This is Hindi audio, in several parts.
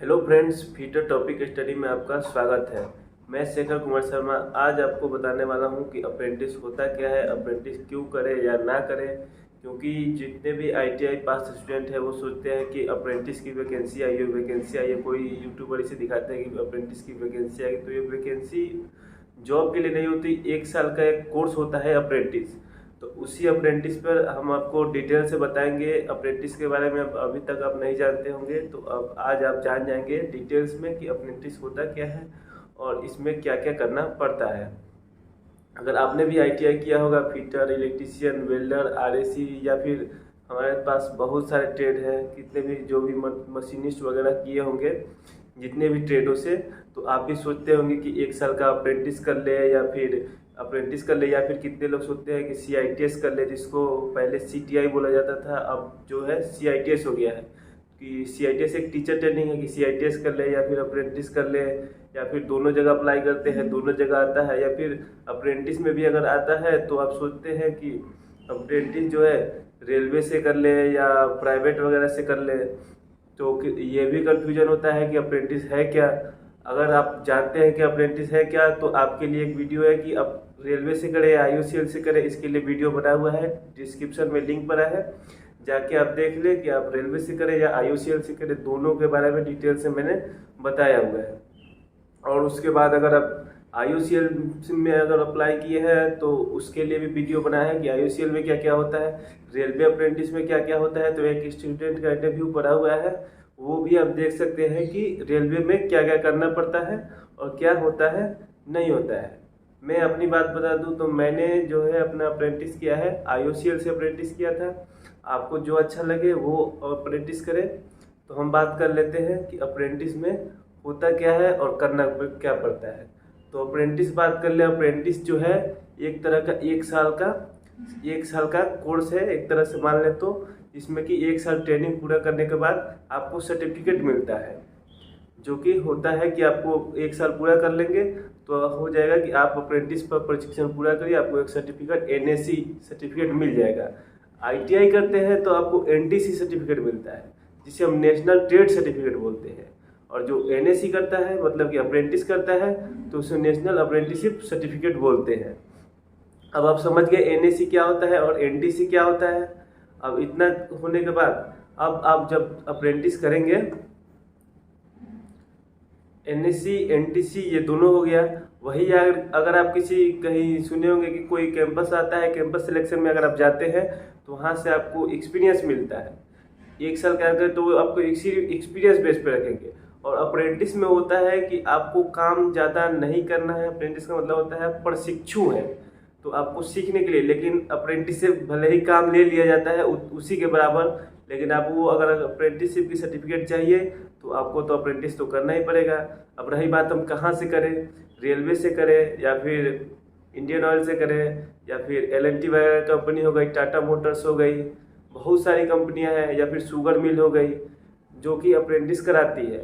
Hello friends, fitter topic study में आपका स्वागत है। मैं शेखर कुमार शर्मा आज आपको बताने वाला हूं कि अप्रेंटिस होता क्या है, अप्रेंटिस क्यों करे या ना करे। क्योंकि जितने भी आईटीआई पास स्टूडेंट है वो सोचते हैं कि अप्रेंटिस की वैकेंसी आई है, कोई यूट्यूबर इसे दिखाते हैं कि अप्रेंटिस की वैकेंसी आई। तो ये वैकेंसी जॉब के लिए नहीं होती, 1 साल का एक कोर्स होता है अप्रेंटिस। तो उसी अप्रेंटिस पर हम आपको डिटेल से बताएंगे। अप्रेंटिस के बारे में अभी तक आप नहीं जानते होंगे, तो अब आज आप जान जाएंगे डिटेल्स में कि अप्रेंटिस होता क्या है और इसमें क्या क्या करना पड़ता है। अगर आपने भी आईटीआई किया होगा, फिटर, इलेक्ट्रीशियन, वेल्डर, आरएसी, या फिर हमारे पास बहुत सारे ट्रेड हैं, कितने भी जो भी मशीनिस्ट वगैरह किए होंगे जितने भी ट्रेडों से, तो आप भी सोचते होंगे कि 1 साल का अप्रेंटिस कर ले या फिर कितने लोग सोचते हैं कि सीआईटीएस कर ले, जिसको पहले सीटीआई बोला जाता था, अब जो है सीआईटीएस हो गया है। कि सीआईटीएस एक टीचर ट्रेनिंग है कि सीआईटीएस कर ले या फिर अप्रेंटिस कर ले, या फिर दोनों जगह अप्लाई करते हैं, दोनों जगह आता है, या फिर अप्रेंटिस में भी अगर आता है तो आप सोचते हैं कि अप्रेंटिस जो है रेलवे से कर ले या प्राइवेट वगैरह से कर ले। तो ये भी कंफ्यूजन होता है कि अप्रेंटिस है क्या। अगर आप जानते हैं कि अप्रेंटिस है क्या, तो आपके लिए एक वीडियो है कि आप रेलवे से करें या आईयूसीएल से करें, इसके लिए वीडियो बना हुआ है, डिस्क्रिप्शन में लिंक पड़ा है, जाके आप देख ले कि आप रेलवे से करें या आईयूसीएल से करें, दोनों के बारे में डिटेल से मैंने बताया हुआ है। और उसके बाद अगर आप आईयूसीएल में अगर अप्लाई किए हैं तो उसके लिए भी वीडियो बनाया है कि आईयूसीएल में क्या क्या होता है, रेलवे अप्रेंटिस में क्या क्या होता है। तो एक स्टूडेंट का इंटरव्यू पड़ा हुआ है, वो भी आप देख सकते हैं कि रेलवे में क्या क्या करना पड़ता है और क्या होता है, नहीं होता है। मैं अपनी बात बता दूं तो मैंने जो है अपना अप्रेंटिस किया है, आईयूसीएल से अप्रेंटिस किया था। आपको जो अच्छा लगे वो अप्रेंटिस करें। तो हम बात कर लेते हैं कि अप्रेंटिस में होता क्या है और करना क्या पड़ता है। तो अप्रेंटिस बात कर ले। अप्रेंटिस जो है एक तरह का 1 साल का कोर्स है, एक तरह से मान ले तो, इसमें कि 1 साल ट्रेनिंग पूरा करने के बाद आपको सर्टिफिकेट मिलता है, जो कि होता है कि आपको 1 साल पूरा कर लेंगे तो हो जाएगा कि आप अप्रेंटिस पर प्रशिक्षण पूरा करिए, आपको एक सर्टिफिकेट एनएसी सर्टिफिकेट मिल जाएगा। आईटीआई करते हैं तो आपको एनटीसी सर्टिफिकेट मिलता है, जिसे हम नेशनल ट्रेड सर्टिफिकेट बोलते हैं। और जो एनएसी करता है, मतलब कि अप्रेंटिस करता है, तो उसे नेशनल अप्रेंटिसशिप सर्टिफिकेट बोलते हैं। अब आप समझ गए एनएसी क्या होता है और एनटीसी क्या होता है। अब इतना होने के बाद अब आप जब अप्रेंटिस करेंगे, एनएससी एनटीसी ये दोनों हो गया। वही अगर आप किसी कहीं सुने होंगे कि कोई कैंपस आता है, कैंपस सिलेक्शन में अगर आप जाते हैं तो वहाँ से आपको एक्सपीरियंस मिलता है। 1 साल का अगर तो आपको एक्सपीरियंस बेस पे रखेंगे। और अप्रेंटिस में होता है कि आपको काम ज़्यादा नहीं करना है। अप्रेंटिस का मतलब होता है प्रशिक्षु है, तो आपको सीखने के लिए, लेकिन अप्रेंटिस से भले ही काम ले लिया जाता है उसी के बराबर, लेकिन आपको अगर अप्रेंटिसशिप की सर्टिफिकेट चाहिए तो आपको तो अप्रेंटिस तो करना ही पड़ेगा। अब रही बात हम कहाँ से करें, रेलवे से करें या फिर इंडियन ऑयल से करें या फिर एलएनटी वगैरह कंपनी हो गई, टाटा मोटर्स हो गई, बहुत सारी कंपनियां हैं, या फिर शुगर मिल हो गई जो कि अप्रेंटिस कराती है।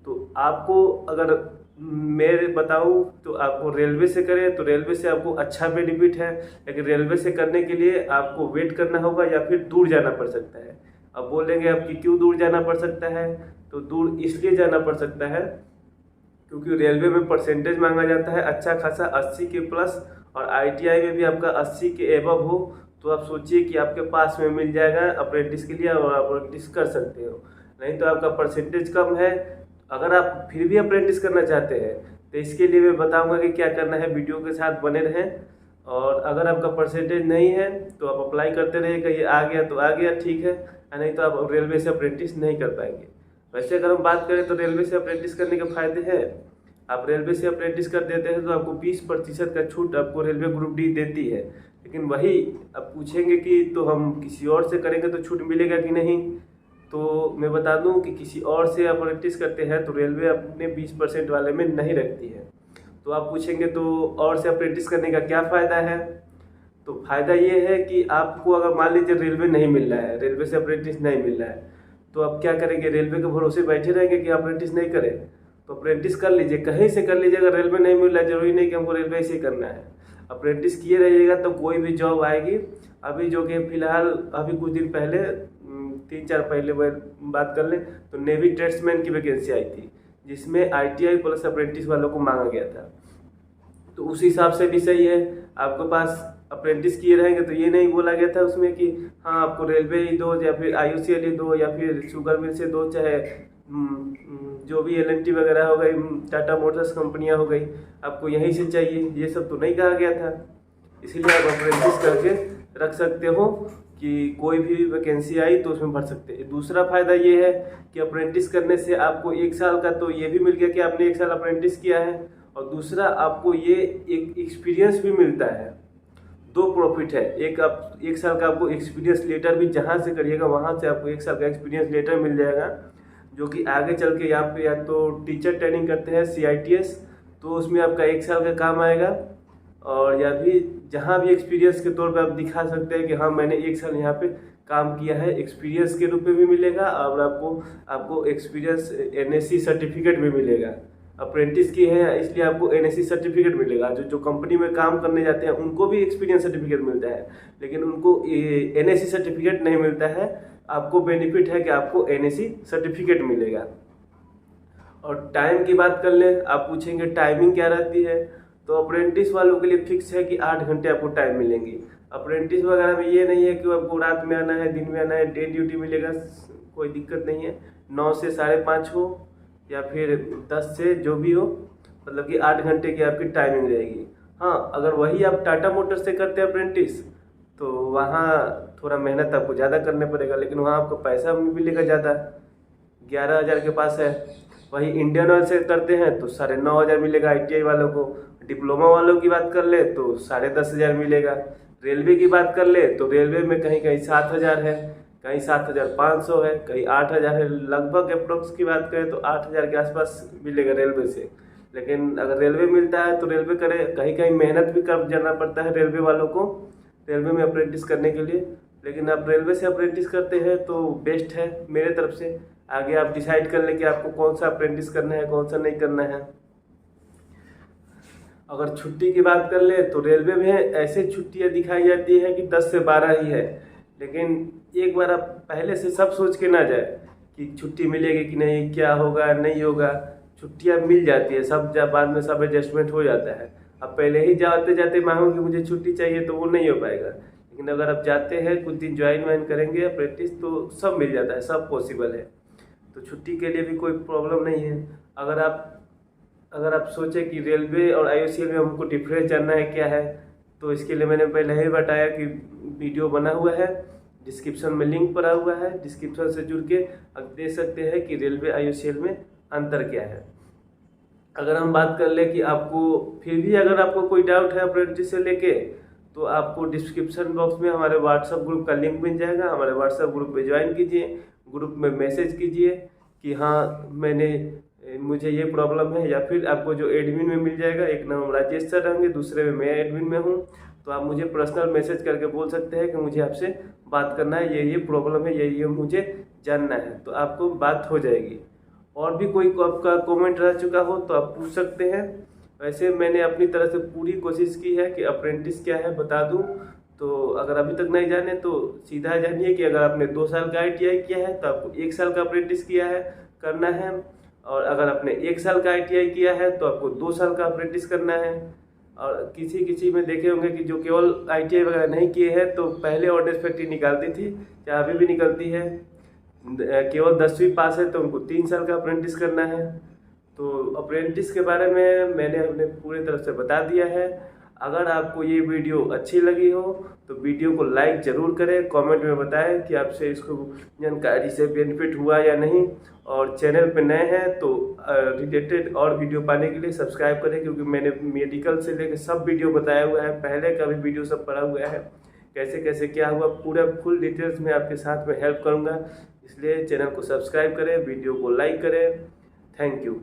तो आपको अगर मैं बताऊं तो आपको रेलवे से करें तो रेलवे से आपको अच्छा बेनिफिट है, लेकिन रेलवे से करने के लिए आपको वेट करना होगा या फिर दूर जाना पड़ सकता है। अब बोलेंगे आपकी क्यों दूर जाना पड़ सकता है, तो दूर इसलिए जाना पड़ सकता है क्योंकि रेलवे में परसेंटेज मांगा जाता है अच्छा खासा, 80 के प्लस, और आईटीआई में भी आपका 80 के एबव हो तो आप सोचिए कि आपके पास में मिल जाएगा अप्रेंटिस के लिए और अप्रेंटिस कर सकते हो। नहीं तो आपका परसेंटेज कम है, अगर आप फिर भी अप्रेंटिस करना चाहते हैं तो इसके लिए मैं बताऊंगा कि क्या करना है, वीडियो के साथ बने रहें। और अगर आपका परसेंटेज नहीं है तो आप अप्लाई करते रहिए, कहीं आ गया तो आ गया, ठीक है, नहीं तो आप रेलवे से अप्रेंटिस नहीं कर पाएंगे। वैसे अगर हम बात करें तो रेलवे से अप्रेंटिस करने के फायदे हैं। आप रेलवे से अप्रेंटिस कर देते हैं तो आपको 20% का छूट आपको रेलवे ग्रुप डी देती है। लेकिन वही अब पूछेंगे कि तो हम किसी और से करेंगे तो छूट मिलेगा कि नहीं, तो मैं बता दूं कि किसी और से अप्रेंटिस करते हैं तो रेलवे अपने 20% वाले में नहीं रखती है। तो आप पूछेंगे तो और से अप्रेंटिस करने का क्या फ़ायदा है, तो फायदा ये है कि आपको अगर मान लीजिए रेलवे नहीं मिल रहा है, रेलवे से अप्रेंटिस नहीं मिल रहा है, तो आप क्या करेंगे, रेलवे के भरोसे बैठे रहेंगे कि अप्रेंटिस नहीं करें। तो अप्रेंटिस कर लीजिए, कहीं से कर लीजिए। अगर रेलवे नहीं मिल रहा है, जरूरी नहीं कि हमको रेलवे से करना है, अप्रेंटिस किए रहिएगा तो कोई भी जॉब आएगी। अभी जो कि फिलहाल अभी कुछ दिन पहले 3-4 पहले बात कर लें तो नेवी ट्रेड्समैन की वैकेंसी आई थी, जिसमें ITI प्लस अप्रेंटिस वालों को मांगा गया था। तो उस हिसाब से भी सही है, आपके पास अप्रेंटिस किए रहेंगे तो ये नहीं बोला गया था उसमें कि हाँ आपको रेलवे ही दो या फिर IOCL ही दो या फिर शुगर मिल से दो, चाहे जो भी LNT वगैरह हो गई, टाटा मोटर्स कंपनियां हो गई, आपको यहीं से चाहिए, ये सब तो नहीं कहा गया था। इसीलिए आप अप्रेंटिस करके रख सकते हो कि कोई भी वैकेंसी आई तो उसमें भर सकते हैं। दूसरा फायदा ये है कि अप्रेंटिस करने से आपको 1 साल का तो ये भी मिल गया कि आपने 1 साल अप्रेंटिस किया है, और दूसरा आपको ये एक एक्सपीरियंस भी मिलता है। 2 प्रॉफिट है, एक आप 1 साल का आपको एक्सपीरियंस लेटर भी जहाँ से करिएगा वहाँ से आपको 1 साल का एक्सपीरियंस लेटर मिल जाएगा, जो कि आगे चल के यहाँ पे या तो टीचर ट्रेनिंग करते हैं CITS तो उसमें आपका 1 साल का काम आएगा, और या भी जहाँ भी एक्सपीरियंस के तौर पे आप दिखा सकते हैं कि हाँ मैंने 1 साल यहाँ पे काम किया है, एक्सपीरियंस के रूप में भी मिलेगा, और आपको एक्सपीरियंस NSC सर्टिफिकेट भी मिलेगा। अप्रेंटिस की है इसलिए आपको NSC सर्टिफिकेट मिलेगा। जो कंपनी में काम करने जाते हैं उनको भी एक्सपीरियंस सर्टिफिकेट मिलता है, लेकिन उनको NSC सर्टिफिकेट नहीं मिलता है। आपको बेनिफिट है कि आपको NSC सर्टिफिकेट मिलेगा। और टाइम की बात कर लें, आप पूछेंगे टाइमिंग क्या रहती है, तो अप्रेंटिस वालों के लिए फिक्स है कि 8 घंटे आपको टाइम मिलेंगे। अप्रेंटिस वगैरह में ये नहीं है कि आपको रात में आना है, दिन में आना है, डे ड्यूटी मिलेगा, कोई दिक्कत नहीं है। 9 से 5:30 हो या फिर 10 से जो भी हो, मतलब कि 8 घंटे की आपकी टाइमिंग रहेगी। हाँ, अगर वही आप टाटा मोटर से करते हैं अप्रेंटिस तो वहाँ थोड़ा मेहनत आपको ज़्यादा करने पड़ेगा, लेकिन वहाँ आपको पैसा मिलेगा ज़्यादा, 11,000 के पास है। वही इंडियन ऑयल से करते हैं तो 9,500 मिलेगा ITI वालों को। डिप्लोमा वालों की बात कर ले तो 10,500 मिलेगा। रेलवे की बात कर ले तो रेलवे में कहीं कहीं 7,000 है, कहीं 7,500 है, कहीं 8,000 है। लगभग अप्रोक्स की बात करें तो 8,000 के आसपास मिलेगा रेलवे से। लेकिन अगर रेलवे मिलता है तो रेलवे करे, कहीं कहीं मेहनत भी कर जाना पड़ता है रेलवे वालों को रेलवे में अप्रेंटिस करने के लिए। लेकिन आप रेलवे से अप्रेंटिस करते हैं तो बेस्ट है मेरे तरफ से। आगे आप डिसाइड कर लें कि आपको कौन सा अप्रेंटिस करना है, कौन सा नहीं करना है। अगर छुट्टी की बात कर ले तो रेलवे में ऐसे छुट्टियां दिखाई जाती है कि 10 से 12 ही है, लेकिन एक बार आप पहले से सब सोच के ना जाए कि छुट्टी मिलेगी कि नहीं, क्या होगा नहीं होगा। छुट्टियां मिल जाती है सब, जब बाद में सब एडजस्टमेंट हो जाता है। अब पहले ही जाते जाते मांगो कि मुझे छुट्टी चाहिए तो वो नहीं हो पाएगा। लेकिन अगर आप जाते हैं, कुछ दिन ज्वाइन वाइन करेंगे अप्रेंटिस, तो सब मिल जाता है, सब पॉसिबल है। तो छुट्टी के लिए भी कोई प्रॉब्लम नहीं है। अगर आप सोचें कि रेलवे और IOCL में हमको डिफरेंस जानना है क्या है, तो इसके लिए मैंने पहले ही बताया कि वीडियो बना हुआ है, डिस्क्रिप्शन में लिंक पड़ा हुआ है, डिस्क्रिप्शन से जुड़ के आप देख सकते हैं कि रेलवे IOCL में अंतर क्या है। अगर हम बात कर ले कि आपको फिर भी अगर आपको कोई डाउट है अप्रेंटिस से लेके, तो आपको डिस्क्रिप्शन बॉक्स में हमारे व्हाट्सएप ग्रुप का लिंक मिल जाएगा। हमारे व्हाट्सएप ग्रुप पे ज्वाइन कीजिए, ग्रुप में मैसेज कीजिए कि हाँ मुझे ये प्रॉब्लम है, या फिर आपको जो एडमिन में मिल जाएगा, एक नाम राजेश सर रहेंगे, दूसरे में मैं एडमिन में हूँ, तो आप मुझे पर्सनल मैसेज करके बोल सकते हैं कि मुझे आपसे बात करना है, ये प्रॉब्लम है, ये मुझे जानना है, तो आपको बात हो जाएगी। और भी कोई आपका कमेंट रह चुका हो तो आप पूछ सकते हैं। वैसे मैंने अपनी तरफ से पूरी कोशिश की है कि अप्रेंटिस क्या है बता दूं। तो अगर अभी तक नहीं जाने तो सीधा जानिए कि अगर आपने 2 साल का ITI किया है तो आपको 1 साल का अप्रेंटिस किया है करना है, और अगर आपने 1 साल का ITI किया है तो आपको 2 साल का अप्रेंटिस करना है। और किसी में देखे होंगे कि जो केवल ITI वगैरह नहीं किए हैं तो पहले ऑर्डिनेंस फैक्ट्री निकालती थी, या अभी भी निकलती है। केवल 10वीं पास है तो उनको 3 साल का अप्रेंटिस करना है। तो अप्रेंटिस के बारे में मैंने अपने पूरी तरफ से बता दिया है। अगर आपको ये वीडियो अच्छी लगी हो तो वीडियो को लाइक ज़रूर करें, कमेंट में बताएं कि आपसे इसको जानकारी से बेनिफिट हुआ या नहीं। और चैनल पे नए हैं तो रिलेटेड और वीडियो पाने के लिए सब्सक्राइब करें, क्योंकि मैंने मेडिकल से लेकर सब वीडियो बताया हुआ है, पहले का भी वीडियो सब पड़ा हुआ है, कैसे कैसे क्या हुआ पूरा फुल डिटेल्स में आपके साथ में हेल्प करूँगा। इसलिए चैनल को सब्सक्राइब करें, वीडियो को लाइक करें। Thank you.